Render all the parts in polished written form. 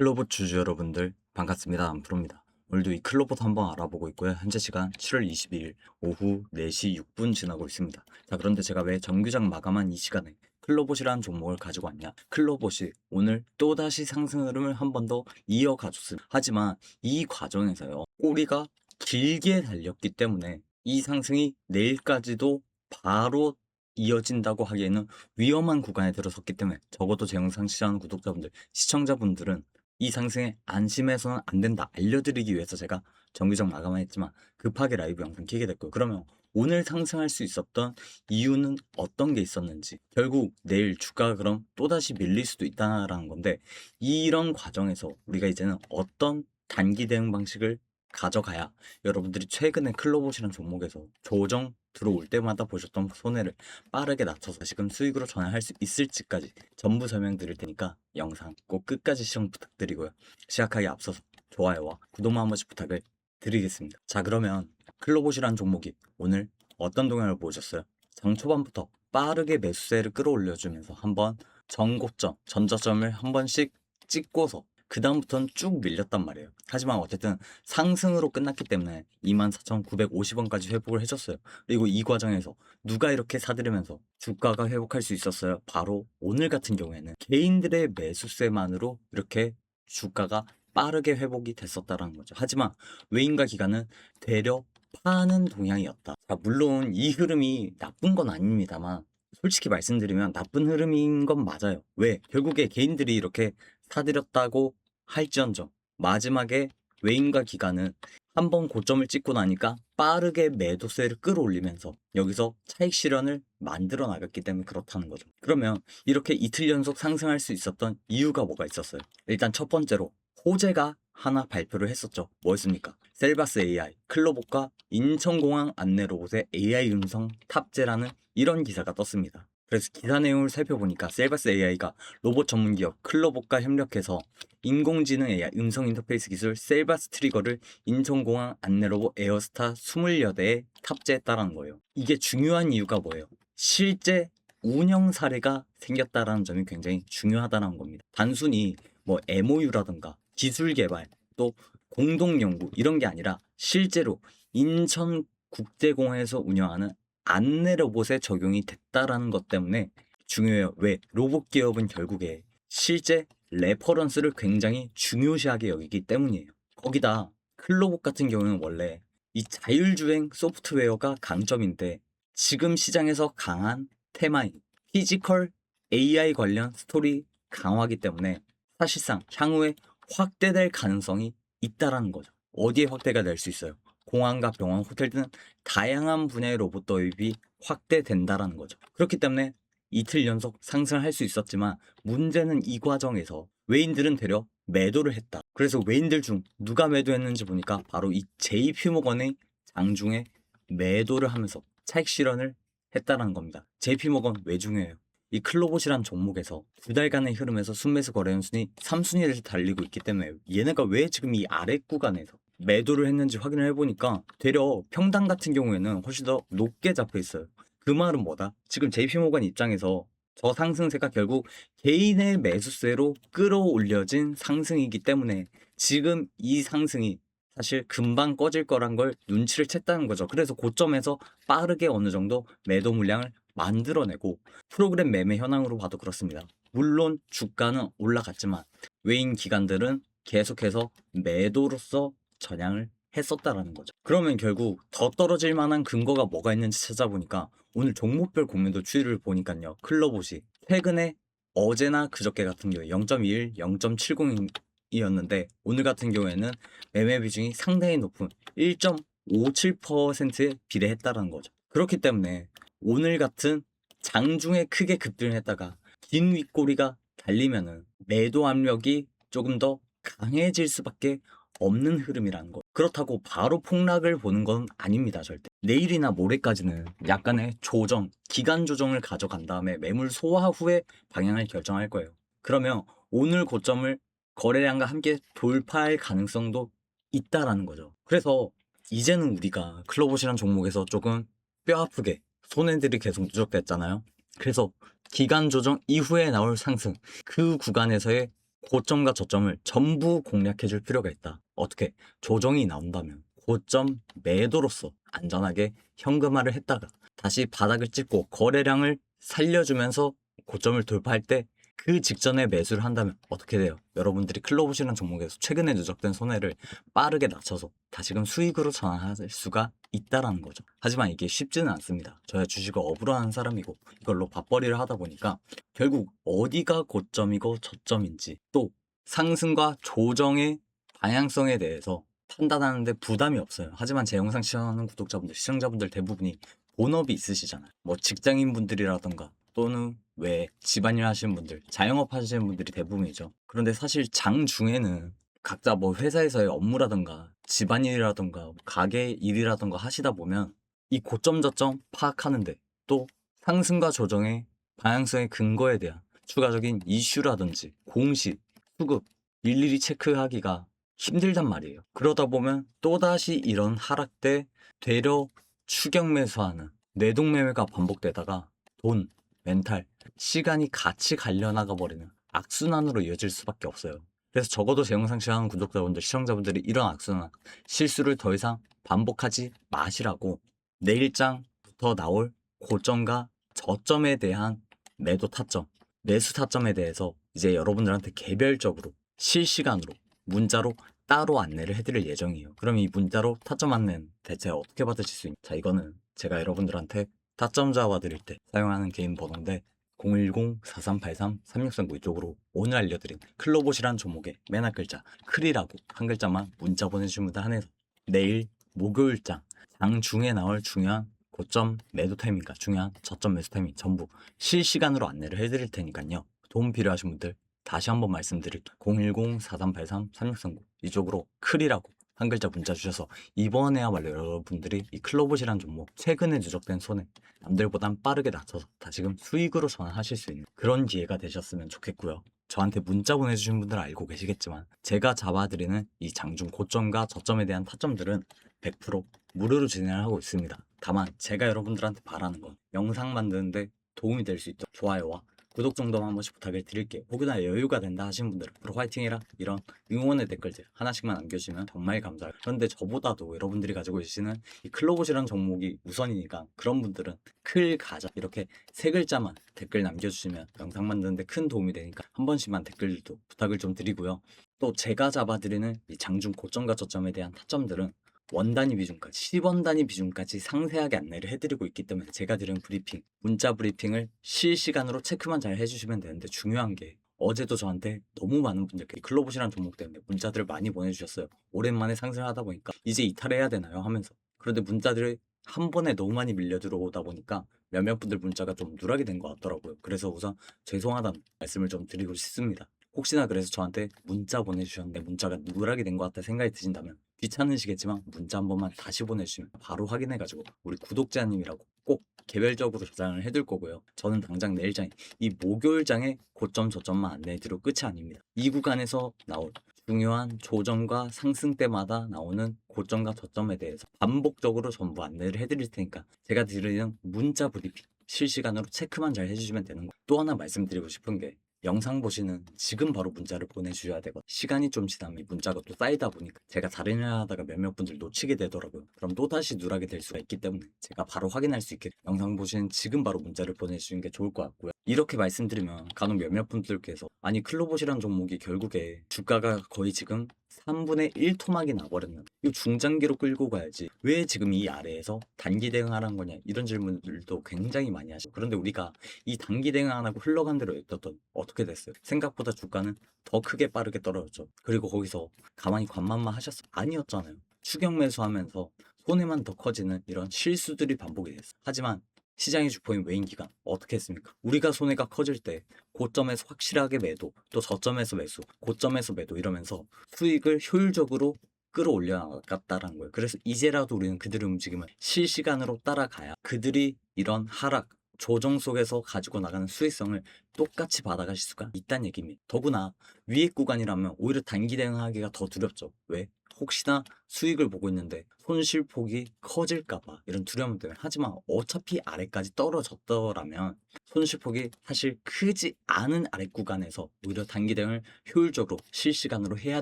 클로봇 주주 여러분들 반갑습니다. 안프로입니다. 오늘도 이 클로봇 한번 알아보고 있고요. 현재 시간 7월 22일 오후 4시 6분 지나고 있습니다. 자, 그런데 제가 왜 정규장 마감한 이 시간에 클로봇이라는 종목을 가지고 왔냐? 클로봇이 오늘 또다시 상승 흐름을 한 번 더 이어가줬습니다. 하지만 이 과정에서요, 꼬리가 길게 달렸기 때문에 이 상승이 내일까지도 바로 이어진다고 하기에는 위험한 구간에 들어섰기 때문에, 적어도 제 영상 시청하는 구독자분들, 시청자분들은 이 상승에 안심해서는 안 된다 알려드리기 위해서 제가 정규적 마감을 했지만 급하게 라이브 영상 켜게 됐고요. 그러면 오늘 상승할 수 있었던 이유는 어떤 게 있었는지, 결국 내일 주가가 그럼 또다시 밀릴 수도 있다는 건데, 이런 과정에서 우리가 이제는 어떤 단기 대응 방식을 가져가야 여러분들이 최근에 클로봇이라는 종목에서 조정 들어올 때마다 보셨던 손해를 빠르게 낮춰서 지금 수익으로 전환할 수 있을지까지 전부 설명드릴 테니까 영상 꼭 끝까지 시청 부탁드리고요. 시작하기 앞서서 좋아요와 구독만 한 번씩 부탁을 드리겠습니다. 자, 그러면 클로봇이라는 종목이 오늘 어떤 동향을 보여줬어요? 장 초반부터 빠르게 매수세를 끌어올려주면서 한번 전고점, 전저점을 한 번씩 찍고서 그 다음부터는 쭉 밀렸단 말이에요. 하지만 어쨌든 상승으로 끝났기 때문에 24,950원까지 회복을 해줬어요. 그리고 이 과정에서 누가 이렇게 사들이면서 주가가 회복할 수 있었어요? 바로 오늘 같은 경우에는 개인들의 매수세만으로 이렇게 주가가 빠르게 회복이 됐었다는 거죠. 하지만 외인과 기관은 되려 파는 동향이었다. 자, 물론 이 흐름이 나쁜 건 아닙니다만, 솔직히 말씀드리면 나쁜 흐름인 건 맞아요. 왜? 결국에 개인들이 이렇게 사들였다고 할지언정 마지막에 외인과 기관은 한번 고점을 찍고 나니까 빠르게 매도세를 끌어올리면서 여기서 차익 실현을 만들어 나갔기 때문에 그렇다는 거죠. 그러면 이렇게 이틀 연속 상승할 수 있었던 이유가 뭐가 있었어요? 일단 첫 번째로 호재가 하나 발표를 했었죠. 뭐였습니까? 셀바스 AI, 클로봇과 인천공항 안내 로봇의 AI 음성 탑재라는 이런 기사가 떴습니다. 그래서 기사 내용을 살펴보니까 셀바스 AI가 로봇 전문 기업 클로봇과 협력해서 인공지능 AI 음성 인터페이스 기술 셀바스 트리거를 인천공항 안내로봇 에어스타 20여대에 탑재했다는 거예요. 이게 중요한 이유가 뭐예요? 실제 운영 사례가 생겼다는 점이 굉장히 중요하다는 겁니다. 단순히 뭐 MOU라든가 기술 개발, 또 공동 연구 이런 게 아니라 실제로 인천국제공항에서 운영하는 안내 로봇에 적용이 됐다라는 것 때문에 중요해요. 왜? 로봇 기업은 결국에 실제 레퍼런스를 굉장히 중요시하게 여기기 때문이에요. 거기다 클로봇 같은 경우는 원래 이 자율주행 소프트웨어가 강점인데, 지금 시장에서 강한 테마인 피지컬 AI 관련 스토리 강화하기 때문에 사실상 향후에 확대될 가능성이 있다라는 거죠. 어디에 확대가 될 수 있어요? 공항과 병원, 호텔 등 다양한 분야의 로봇 도입이 확대된다라는 거죠. 그렇기 때문에 이틀 연속 상승을 할 수 있었지만, 문제는 이 과정에서 외인들은 되려 매도를 했다. 그래서 외인들 중 누가 매도했는지 보니까 바로 이 JP모건의 장중에 매도를 하면서 차익 실현을 했다는 겁니다. JP모건 왜 중요해요? 이 클로봇이란 종목에서 두 달간의 흐름에서 순매수 거래 연순이 3순위를 달리고 있기 때문에 얘네가 왜 지금 이 아래 구간에서 매도를 했는지 확인을 해보니까 되려 평당 같은 경우에는 훨씬 더 높게 잡혀 있어요. 그 말은 뭐다? 지금 JP모건 입장에서 저 상승세가 결국 개인의 매수세로 끌어올려진 상승이기 때문에 지금 이 상승이 사실 금방 꺼질 거란 걸 눈치를 챘다는 거죠. 그래서 고점에서 빠르게 어느 정도 매도 물량을 만들어내고, 프로그램 매매 현황으로 봐도 그렇습니다. 물론 주가는 올라갔지만 외인 기관들은 계속해서 매도로서 전향을 했었다라는 거죠. 그러면 결국 더 떨어질 만한 근거가 뭐가 있는지 찾아보니까 오늘 종목별 공매도 추이를 보니까요, 클로봇이 최근에 어제나 그저께 같은 경우에 0.21, 0.70이었는데 오늘 같은 경우에는 매매 비중이 상당히 높은 1.57%에 비례했다는 거죠. 그렇기 때문에 오늘 같은 장중에 크게 급등을 했다가 긴 윗꼬리가 달리면은 매도 압력이 조금 더 강해질 수밖에 없는 흐름이라는 거. 그렇다고 바로 폭락을 보는 건 아닙니다, 절대. 내일이나 모레까지는 약간의 조정, 기간 조정을 가져간 다음에 매물 소화 후에 방향을 결정할 거예요. 그러면 오늘 고점을 거래량과 함께 돌파할 가능성도 있다라는 거죠. 그래서 이제는 우리가 클로봇이란 종목에서 조금 뼈아프게 손해들이 계속 누적됐잖아요. 그래서 기간 조정 이후에 나올 상승, 그 구간에서의 고점과 저점을 전부 공략해 줄 필요가 있다. 어떻게? 조정이 나온다면 고점 매도로서 안전하게 현금화를 했다가 다시 바닥을 찍고 거래량을 살려주면서 고점을 돌파할 때 그 직전에 매수를 한다면 어떻게 돼요? 여러분들이 클로봇이라는 종목에서 최근에 누적된 손해를 빠르게 낮춰서 다시금 수익으로 전환할 수가 있다라는 거죠. 하지만 이게 쉽지는 않습니다. 저야 주식을 업으로 하는 사람이고 이걸로 밥벌이를 하다 보니까 결국 어디가 고점이고 저점인지 또 상승과 조정의 방향성에 대해서 판단하는데 부담이 없어요. 하지만 제 영상 시청하는 구독자분들, 시청자분들 대부분이 본업이 있으시잖아요. 뭐 직장인분들이라던가 또는 왜 집안일 하시는 분들, 자영업 하시는 분들이 대부분이죠. 그런데 사실 장 중에는 각자 뭐 회사에서의 업무라던가 집안일이라던가 가게 일이라던가 하시다 보면 이 고점 저점 파악하는데 또 상승과 조정의 방향성의 근거에 대한 추가적인 이슈라든지 공시, 수급 일일이 체크하기가 힘들단 말이에요. 그러다 보면 또다시 이런 하락 때 되려 추격 매수하는 내동매매가 반복되다가 돈, 멘탈, 시간이 같이 갈려나가 버리는 악순환으로 이어질 수밖에 없어요. 그래서 적어도 제 영상 시청하는 구독자분들, 시청자분들이 이런 악순환, 실수를 더 이상 반복하지 마시라고 내일장부터 나올 고점과 저점에 대한 매도 타점, 매수 타점에 대해서 이제 여러분들한테 개별적으로 실시간으로 문자로 따로 안내를 해드릴 예정이에요. 그럼 이 문자로 타점 안내는 대체 어떻게 받으실 수 있냐? 자, 이거는 제가 여러분들한테 타점 잡아드릴 때 사용하는 개인 번호인데 010-4383-3639 이쪽으로 오늘 알려드린 클로봇이란 종목의 맨 앞글자 클이라고 한 글자만 문자 보내주신 분들 한해서 내일 목요일장 장 중에 나올 중요한 고점 매도 타이밍과 중요한 저점 매수 타이밍 전부 실시간으로 안내를 해드릴 테니까요. 도움 필요하신 분들 다시 한번 말씀드릴게요. 010-4383-3639 이쪽으로 클이라고 한 글자 문자 주셔서 이번에야말로 여러분들이 이 클로봇이란 종목 최근에 누적된 손해 남들보단 빠르게 낮춰서 다시금 수익으로 전환하실 수 있는 그런 기회가 되셨으면 좋겠고요. 저한테 문자 보내주신 분들은 알고 계시겠지만 제가 잡아드리는 이 장중 고점과 저점에 대한 타점들은 100% 무료로 진행을 하고 있습니다. 다만 제가 여러분들한테 바라는 건 영상 만드는데 도움이 될 수 있도록 좋아요와 구독 정도만 한 번씩 부탁을 드릴게요. 혹여나 여유가 된다 하신 분들은 앞으로 화이팅해라 이런 응원의 댓글들 하나씩만 남겨주시면 정말 감사해요. 그런데 저보다도 여러분들이 가지고 계시는 이 클로봇이라는 종목이 우선이니까 그런 분들은 클 가자 이렇게 세 글자만 댓글 남겨주시면 영상 만드는데 큰 도움이 되니까 한 번씩만 댓글도 부탁을 좀 드리고요. 또 제가 잡아드리는 이 장중 고점과 저점에 대한 타점들은 원 단위 비중까지 10원 단위 비중까지 상세하게 안내를 해드리고 있기 때문에 제가 드리는 브리핑 문자 브리핑을 실시간으로 체크만 잘 해주시면 되는데 중요한 게 어제도 저한테 너무 많은 분들께 클로봇이라는 종목 때문에 문자들을 많이 보내주셨어요. 오랜만에 상승을 하다 보니까 이제 이탈해야 되나요 하면서 그런데 문자들이 한 번에 너무 많이 밀려 들어오다 보니까 몇몇 분들 문자가 좀 누락이 된 것 같더라고요. 그래서 우선 죄송하다는 말씀을 좀 드리고 싶습니다. 혹시나 그래서 저한테 문자 보내주셨는데 문자가 누락이 된 것 같다 생각이 드신다면 귀찮으시겠지만 문자 한 번만 다시 보내주시면 바로 확인해가지고 우리 구독자님이라고 꼭 개별적으로 저장을 해둘 거고요. 저는 당장 내일장에 이 목요일장에 고점 저점만 안내해드리고 끝이 아닙니다. 이 구간에서 나올 중요한 조정과 상승 때마다 나오는 고점과 저점에 대해서 반복적으로 전부 안내를 해드릴 테니까 제가 드리는 문자 브리핑 실시간으로 체크만 잘 해주시면 되는 거. 또 하나 말씀드리고 싶은 게 영상 보시는 지금 바로 문자를 보내주셔야 되고 시간이 좀 지나면 이 문자가 또 쌓이다 보니까 제가 다른 일 하다가 몇몇 분들 놓치게 되더라고요. 그럼 또다시 누락이 될 수가 있기 때문에 제가 바로 확인할 수 있게 영상 보시는 지금 바로 문자를 보내주시는 게 좋을 것 같고요. 이렇게 말씀드리면 간혹 몇몇 분들께서 아니 클로봇이란 종목이 결국에 주가가 거의 지금 3분의 1 토막이 나버렸는데 이거 중장기로 끌고 가야지 왜 지금 이 아래에서 단기 대응하라는 거냐 이런 질문들도 굉장히 많이 하시고 그런데 우리가 이 단기 대응 안 하고 흘러간 대로 였던 어떻게 됐어요? 생각보다 주가는 더 크게 빠르게 떨어졌죠. 그리고 거기서 가만히 관망만 하셨어? 아니었잖아요. 추격 매수하면서 손해만 더 커지는 이런 실수들이 반복이 됐어요. 하지만 시장의 주포인 외인 기관 어떻게 했습니까? 우리가 손해가 커질 때 고점에서 확실하게 매도, 또 저점에서 매수, 고점에서 매도 이러면서 수익을 효율적으로 끌어올려 나갔다라는 거예요. 그래서 이제라도 우리는 그들의 움직임을 실시간으로 따라가야 그들이 이런 하락, 조정 속에서 가지고 나가는 수익성을 똑같이 받아가실 수가 있다는 얘기입니다. 더구나 위에 구간이라면 오히려 단기 대응하기가 더 두렵죠. 왜? 혹시나 수익을 보고 있는데 손실폭이 커질까봐 이런 두려움 때문에. 하지만 어차피 아래까지 떨어졌더라면 손실폭이 사실 크지 않은 아래 구간에서 오히려 단기 대응을 효율적으로 실시간으로 해야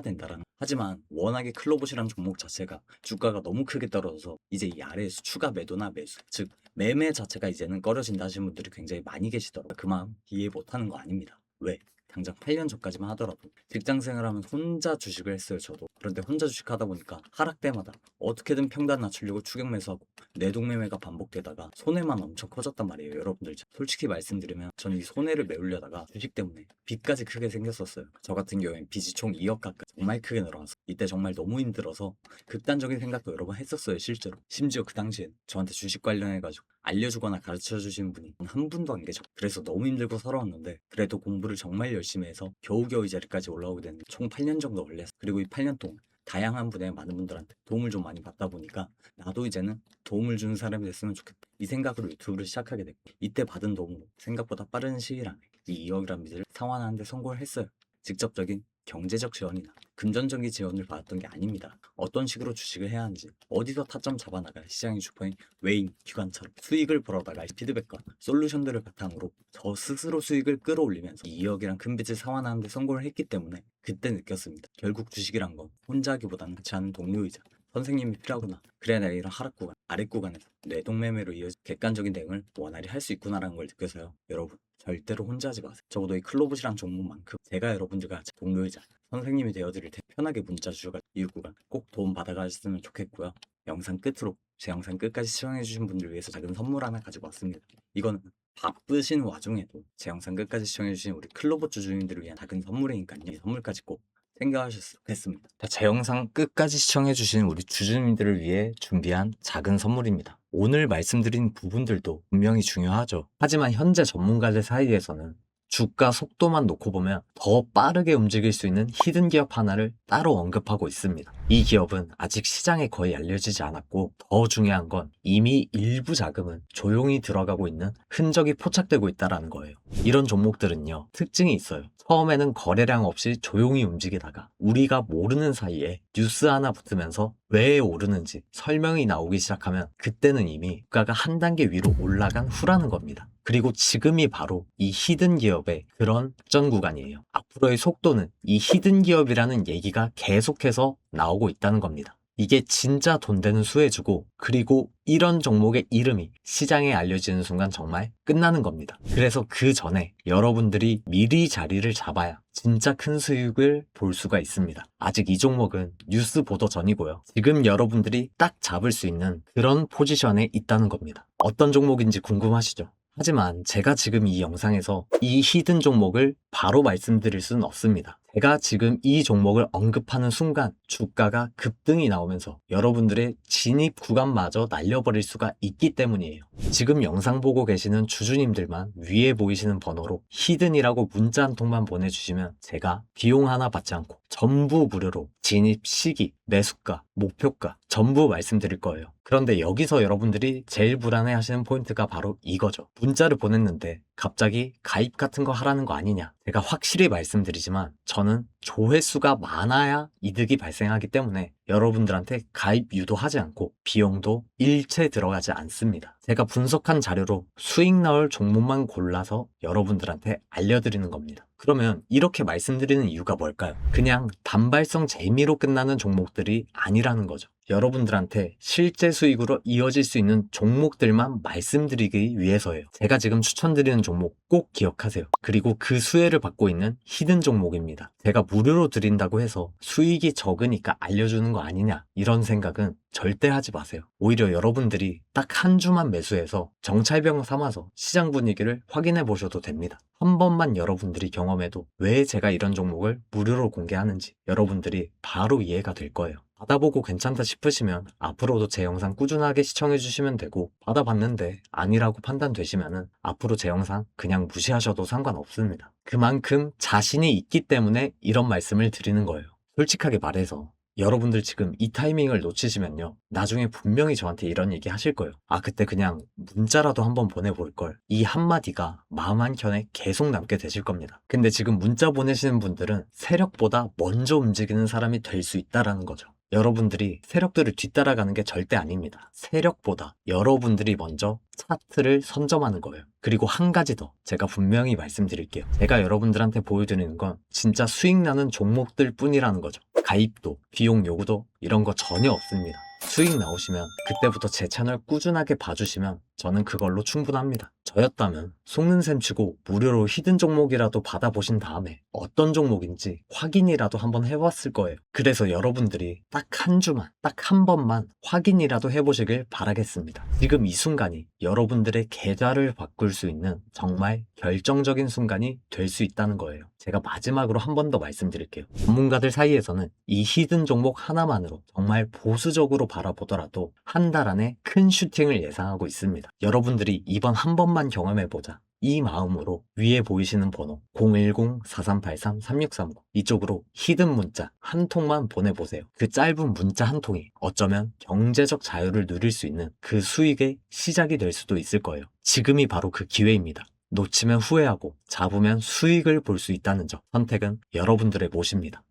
된다라는. 하지만 워낙에 클로봇이라는 종목 자체가 주가가 너무 크게 떨어져서 이제 이 아래에서 추가 매도나 매수, 즉 매매 자체가 이제는 꺼려진다 하시는 분들이 굉장히 많이 계시더라고요. 그 마음 이해 못하는 거 아닙니다. 왜? 당장 8년 전까지만 하더라도 직장 생활하면 혼자 주식을 했어요, 저도. 그런데 혼자 주식하다 보니까 하락 때마다 어떻게든 평단 낮추려고 추격 매수하고 내동매매가 반복되다가 손해만 엄청 커졌단 말이에요, 여러분들. 솔직히 말씀드리면 저는 이 손해를 메우려다가 주식 때문에 빚까지 크게 생겼었어요. 저 같은 경우엔 빚이 총 2억 가까이 정말 크게 늘어났어. 이때 정말 너무 힘들어서 극단적인 생각도 여러 번 했었어요, 실제로. 심지어 그 당시엔 저한테 주식 관련해가지고 알려주거나 가르쳐 주신 분이 한 분도 안 계셨고, 그래서 너무 힘들고 서러웠는데 그래도 공부를 정말 열심히 해서 겨우겨우 이 자리까지 올라오게 됐는데 총 8년 정도 걸렸어. 그리고 이 8년 동안 다양한 분야의 많은 분들한테 도움을 좀 많이 받다 보니까 나도 이제는 도움을 주는 사람이 됐으면 좋겠다, 이 생각으로 유튜브를 시작하게 됐고, 이때 받은 도움으로 생각보다 빠른 시일 안에 이 2억이라는 빚을 상환하는 데 성공을 했어요. 직접적인 경제적 지원이나 금전적인 지원을 받았던 게 아닙니다. 어떤 식으로 주식을 해야 하는지, 어디서 타점 잡아나갈 시장의 주포인 외인, 기관처럼 수익을 벌어나갈 피드백과 솔루션들을 바탕으로 저 스스로 수익을 끌어올리면서 2억이란 큰 빚을 상환하는 데 성공을 했기 때문에 그때 느꼈습니다. 결국 주식이란 건 혼자 하기보다는 같이 하는 동료이자 선생님이 필요하구나. 그래야 내가 이런 하락 구간, 아랫 구간에서 내동매매로 이어진 객관적인 대응을 원활히 할 수 있구나라는 걸 느껴서요. 여러분, 절대로 혼자 하지 마세요. 적어도 이 클로봇이란 종목만큼 제가 여러분들과 같이 동료이자 선생님이 되어드릴 테니 편하게 문자 주셔가 이 구간 꼭 도움 받아가셨으면 좋겠고요. 영상 끝으로 제 영상 끝까지 시청해주신 분들 위해서 작은 선물 하나 가지고 왔습니다. 이거는 바쁘신 와중에도 제 영상 끝까지 시청해주신 우리 클로봇 주주님들을 위한 작은 선물이니까요. 이 선물까지 꼭 챙겨가셨으면 좋겠습니다. 제 영상 끝까지 시청해주신 우리 주주님들을 위해 준비한 작은 선물입니다. 오늘 말씀드린 부분들도 분명히 중요하죠. 하지만 현재 전문가들 사이에서는 주가 속도만 놓고 보면 더 빠르게 움직일 수 있는 히든 기업 하나를 따로 언급하고 있습니다. 이 기업은 아직 시장에 거의 알려지지 않았고, 더 중요한 건 이미 일부 자금은 조용히 들어가고 있는 흔적이 포착되고 있다는 거예요. 이런 종목들은요, 특징이 있어요. 처음에는 거래량 없이 조용히 움직이다가 우리가 모르는 사이에 뉴스 하나 붙으면서 왜 오르는지 설명이 나오기 시작하면 그때는 이미 주가가 한 단계 위로 올라간 후라는 겁니다. 그리고 지금이 바로 이 히든 기업의 그런 전 구간이에요. 앞으로의 속도는 이 히든 기업이라는 얘기가 계속해서 나오고 있다는 겁니다. 이게 진짜 돈 되는 수혜주고, 그리고 이런 종목의 이름이 시장에 알려지는 순간 정말 끝나는 겁니다. 그래서 그 전에 여러분들이 미리 자리를 잡아야 진짜 큰 수익을 볼 수가 있습니다. 아직 이 종목은 뉴스 보도 전이고요. 지금 여러분들이 딱 잡을 수 있는 그런 포지션에 있다는 겁니다. 어떤 종목인지 궁금하시죠? 하지만 제가 지금 이 영상에서 이 히든 종목을 바로 말씀드릴 수는 없습니다. 제가 지금 이 종목을 언급하는 순간 주가가 급등이 나오면서 여러분들의 진입 구간마저 날려버릴 수가 있기 때문이에요. 지금 영상 보고 계시는 주주님들만 위에 보이시는 번호로 히든이라고 문자 한 통만 보내주시면 제가 비용 하나 받지 않고 전부 무료로 진입 시기, 매수가, 목표가 전부 말씀드릴 거예요. 그런데 여기서 여러분들이 제일 불안해 하시는 포인트가 바로 이거죠. 문자를 보냈는데 갑자기 가입 같은 거 하라는 거 아니냐. 제가 확실히 말씀드리지만 저는 조회수가 많아야 이득이 발생하기 때문에 여러분들한테 가입 유도하지 않고 비용도 일체 들어가지 않습니다. 제가 분석한 자료로 수익 나올 종목만 골라서 여러분들한테 알려드리는 겁니다. 그러면 이렇게 말씀드리는 이유가 뭘까요? 그냥 단발성 재미로 끝나는 종목들이 아니라는 거죠. 여러분들한테 실제 수익으로 이어질 수 있는 종목들만 말씀드리기 위해서예요. 제가 지금 추천드리는 종목 꼭 기억하세요. 그리고 그 수혜를 받고 있는 히든 종목입니다. 제가 무료로 드린다고 해서 수익이 적으니까 알려주는 거 아니냐, 이런 생각은 절대 하지 마세요. 오히려 여러분들이 딱 한 주만 매수해서 정찰병 삼아서 시장 분위기를 확인해 보셔도 됩니다. 한 번만 여러분들이 경험해도 왜 제가 이런 종목을 무료로 공개하는지 여러분들이 바로 이해가 될 거예요. 받아보고 괜찮다 싶으시면 앞으로도 제 영상 꾸준하게 시청해 주시면 되고, 받아봤는데 아니라고 판단되시면은 앞으로 제 영상 그냥 무시하셔도 상관없습니다. 그만큼 자신이 있기 때문에 이런 말씀을 드리는 거예요. 솔직하게 말해서 여러분들 지금 이 타이밍을 놓치시면요, 나중에 분명히 저한테 이런 얘기 하실 거예요. 아, 그때 그냥 문자라도 한번 보내볼 걸. 이 한마디가 마음 한켠에 계속 남게 되실 겁니다. 근데 지금 문자 보내시는 분들은 세력보다 먼저 움직이는 사람이 될 수 있다라는 거죠. 여러분들이 세력들을 뒤따라가는 게 절대 아닙니다. 세력보다 여러분들이 먼저 차트를 선점하는 거예요. 그리고 한 가지 더 제가 분명히 말씀드릴게요. 제가 여러분들한테 보여드리는 건 진짜 수익 나는 종목들 뿐이라는 거죠. 가입도, 비용 요구도 이런 거 전혀 없습니다. 수익 나오시면 그때부터 제 채널 꾸준하게 봐주시면 저는 그걸로 충분합니다. 저였다면 속는 셈 치고 무료로 히든 종목이라도 받아보신 다음에 어떤 종목인지 확인이라도 한번 해봤을 거예요. 그래서 여러분들이 딱 한 주만, 딱 한 번만 확인이라도 해보시길 바라겠습니다. 지금 이 순간이 여러분들의 계좌를 바꿀 수 있는 정말 결정적인 순간이 될 수 있다는 거예요. 제가 마지막으로 한 번 더 말씀드릴게요. 전문가들 사이에서는 이 히든 종목 하나만으로 정말 보수적으로 바라보더라도 한 달 안에 큰 슈팅을 예상하고 있습니다. 여러분들이 이번 한 번만 경험해보자. 이 마음으로 위에 보이시는 번호 010-4383-3639 이쪽으로 히든 문자 한 통만 보내보세요. 그 짧은 문자 한 통이 어쩌면 경제적 자유를 누릴 수 있는 그 수익의 시작이 될 수도 있을 거예요. 지금이 바로 그 기회입니다. 놓치면 후회하고 잡으면 수익을 볼 수 있다는 점 선택은 여러분들의 몫입니다.